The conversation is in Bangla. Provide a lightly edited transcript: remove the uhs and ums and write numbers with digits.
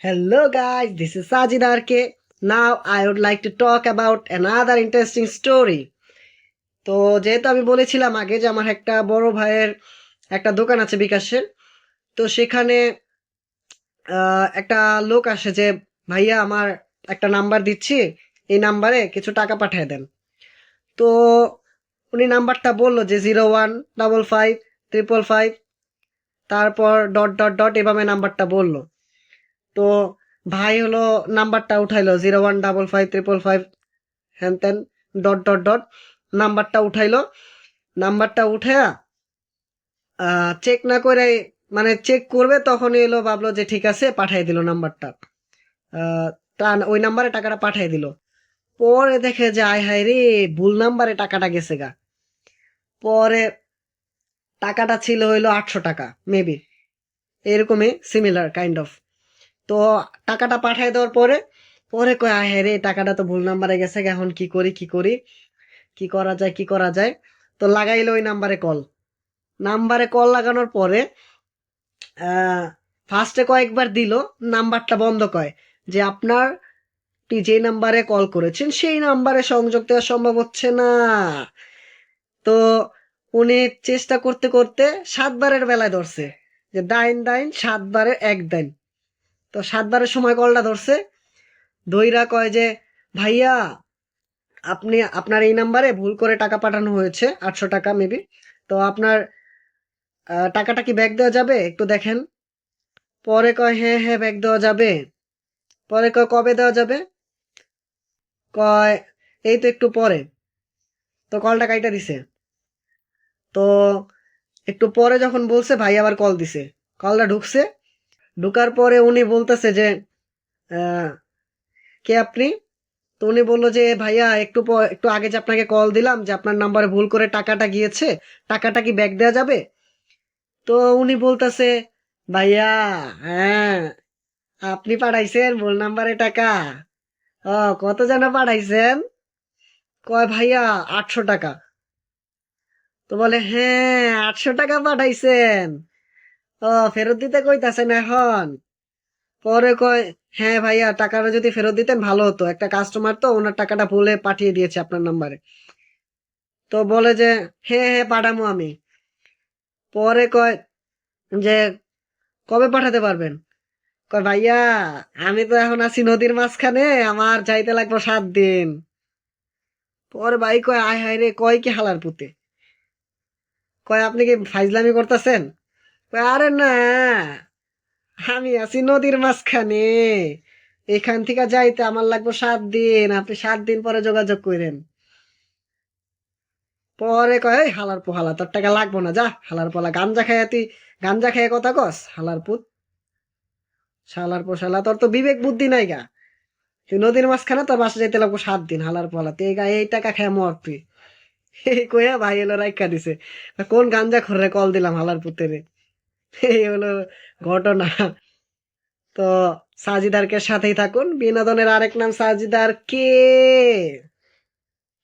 Hello guys, this is Sajid RK. Now I would like to talk about another interesting story. তো যেহেতু আমি বলেছিলাম আগে যে আমার একটা বড় ভাইয়ের একটা দোকান আছে বিকাশের। তো সেখানে একটা লোক আসে যে ভাইয়া আমার একটা নাম্বার দিচ্ছি, এই নাম্বারে কিছু টাকা পাঠিয়ে দেন। তো উনি নাম্বারটা বললো যে 015555, তারপর ডট ডট ডট এভাবে নাম্বারটা বললো। তো ভাই হলো নাম্বারটা উঠাইলো 015555 হ্যান ত্যান ডট ডট ডট নাম্বারটা উঠাইলো। নাম্বারটা উঠে চেক না করে, মানে চেক করবে তখনই এলো, ভাবলো যে ঠিক আছে, পাঠিয়ে দিল নাম্বারটা। ওই নাম্বারে টাকাটা পাঠিয়ে দিল। পরে দেখে যে আয় হায় রে, ভুল নাম্বারে টাকাটা গেছে গা। পরে টাকাটা ছিল হইলো 800 টাকা মেবি, এরকমই সিমিলার কাইন্ড অফ। তো টাকাটা পাঠিয়ে দেওয়ার পরে পরে কয় আয় রে, টাকাটা তো ভুল নাম্বারে গেছে, এখন কি করি কি করি, কি করা যায় কি করা যায়। তো লাগাইলো ওই নাম্বারে কল লাগানোর পরে ফার্স্টে কয়েকবার দিল, নাম্বারটা বন্ধ কয় যে আপনার যে নাম্বারে কল করেছেন সেই নাম্বারে সংযোগ দেওয়া সম্ভব হচ্ছে না। তো উনি চেষ্টা করতে করতে 7বারের বেলায় ধরছে যে ডাইন ডাইন 7বারের এক ডাইন। তো 7বারের সময় কলটা ধরছে, ধইরা কয় যে ভাইয়া আপনি আপনার এই নাম্বারে ভুল করে টাকা পাঠানো হয়েছে 800 টাকা মেবি। তো আপনার টাকাটা কি ব্যাক দেওয়া যাবে, একটু দেখেন। পরে কয় হ্যাঁ হ্যাঁ ব্যাক দেওয়া যাবে। পরে কয় কবে দেওয়া যাবে, কয় এই তো একটু পরে। তো কলটা কাইটা দিছে। তো একটু পরে যখন বলছে, ভাই আবার কল দিছে, কলটা ঢুকছে। ঢুকার পরে উনি বলতেছে যে আহ, কে আপনি। তো উনি বললো যে ভাইয়া একটু আগে যে আপনাকে কল দিলাম যে আপনার নাম্বারে ভুল করে টাকাটা গিয়েছে, টাকাটা কি ব্যাক দেওয়া যাবে। তো উনি বলতেছে ভাইয়া, হ্যাঁ আপনি পাঠাইছেন ভুল নাম্বারে টাকা। ও কত যেন পাঠাইছেন, কয় ভাইয়া 800 টাকা। তো বলে হ্যাঁ 800 টাকা পাঠাইছেন, ও ফেরত দিতে কইতাছেন এখন। পরে কয় হ্যাঁ ভাইয়া, টাকাটা যদি ফেরত দিতেন ভালো হতো, একটা কাস্টমার তো ওনার টাকাটা ভুলে পাঠিয়ে দিয়েছে আপনার নাম্বারে। তো বলে যে হ্যাঁ হ্যাঁ পাঠামো আমি। পরে কয় যে কবে পাঠাতে পারবেন, কয় ভাইয়া আমি তো এখন আছি নদীর মাঝখানে, আমার যাইতে লাগবে 7 দিন। পরে ভাই কয় আয় হায় রে, কয় কি হালার পুতে, কয় আপনি কি ফাইজলামি করতেছেন। কয় আরে না, আমি আছি নদীর মাঝখানে, এখান থেকে যাইতে আমার লাগবে 7 দিন, আপনি 7 দিন পরে যোগাযোগ করেন। পরে কয় এই হালার পোহালা, তোর টাকা লাগবো না, যা হালার পোলা, গাঞ্জা খাইয়া তুই গাঞ্জা খাইয়া কথা কস, হালার পুত, শালার পোশালা, তোর তো বিবেক বুদ্ধি নাই গা। তুই নদীর মাঝখানে তোর বাসা যাইতে লাগবো 7 দিন, হালার পোলা, তুই এই টাকা খেয়ে মর তুই। এই কইয়া ভাই এলো রাইখা দিছে। কোন গাঞ্জা খরে কল দিলাম হালার পুতেরে। এই হলো ঘটনা। তো সাজিদারকে সাথেই থাকুন, বিনোদনের আরেক নাম সাজিদার কে।